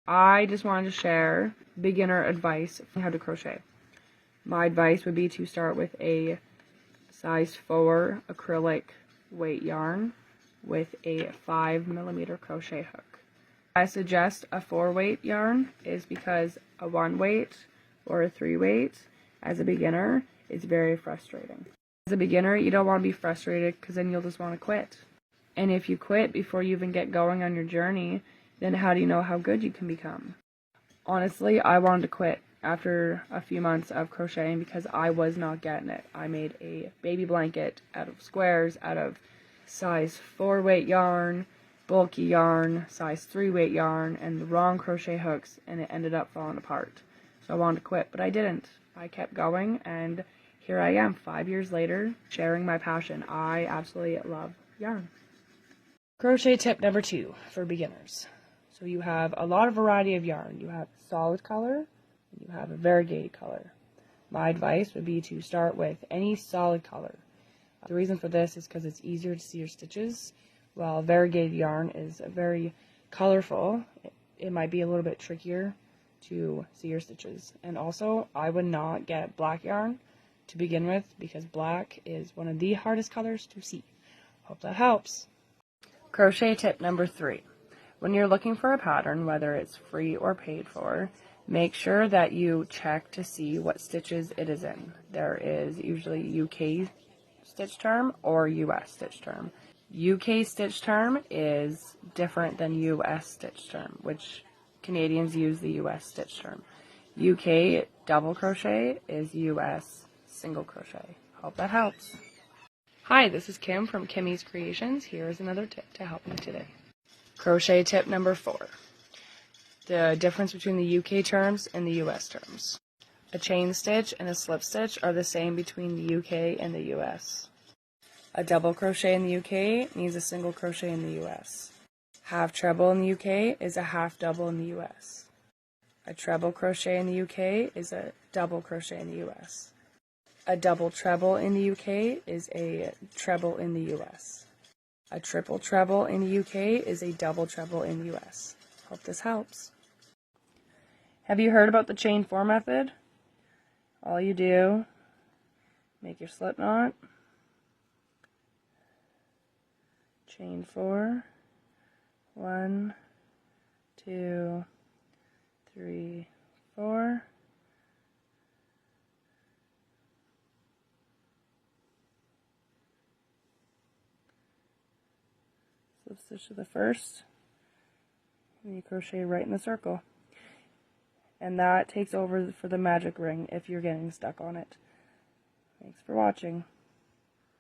I just wanted to share beginner advice on how to crochet. My advice would be to start with a size 4 acrylic weight yarn with a 5mm crochet hook. I suggest a 4 weight yarn is because a 1 weight or a 3 weight as a beginner is very frustrating. As a beginner, you don't want to be frustrated because then you'll just want to quit. And if you quit before you even get going on your journey, then how do you know how good you can become? Honestly, I wanted to quit after a few months of crocheting because I was not getting it. I made a baby blanket out of squares, out of size 4 weight yarn, bulky yarn, size 3 weight yarn, and the wrong crochet hooks, and it ended up falling apart. So I wanted to quit, but I didn't. I kept going, and here I am 5 years later, sharing my passion. I absolutely love yarn. Crochet tip number 2 for beginners. So you have a lot of variety of yarn. You have solid color, and you have a variegated color. My advice would be to start with any solid color. The reason for this is because it's easier to see your stitches, while variegated yarn is very colorful. It might be a little bit trickier to see your stitches. And also, I would not get black yarn to begin with because black is one of the hardest colors to see. Hope that helps. Crochet tip number 3. When you're looking for a pattern, whether it's free or paid for, make sure that you check to see what stitches it is in. There is usually UK stitch term or US stitch term. UK stitch term is different than US stitch term, which Canadians use the US stitch term. UK double crochet is US single crochet. Hope that helps. Hi, this is Kim from kimescreations. Here is another tip to help you today. Crochet tip number 4. The difference between the UK terms and the US terms. A chain stitch and a slip stitch are the same between the UK and the US. A double crochet in the UK means a single crochet in the US. Half treble in the UK is a half double in the US. A treble crochet in the UK is a double crochet in the US. A double treble in the UK is a treble in the US. A triple treble in the UK is a double treble in the US. Hope this helps. Have you heard about the chain 4 method? All you do, make your slip knot, chain 4, 1, 2, 3, 4. Slip stitch to the first, and you crochet right in the circle. And that takes over for the magic ring if you're getting stuck on it. Thanks for watching.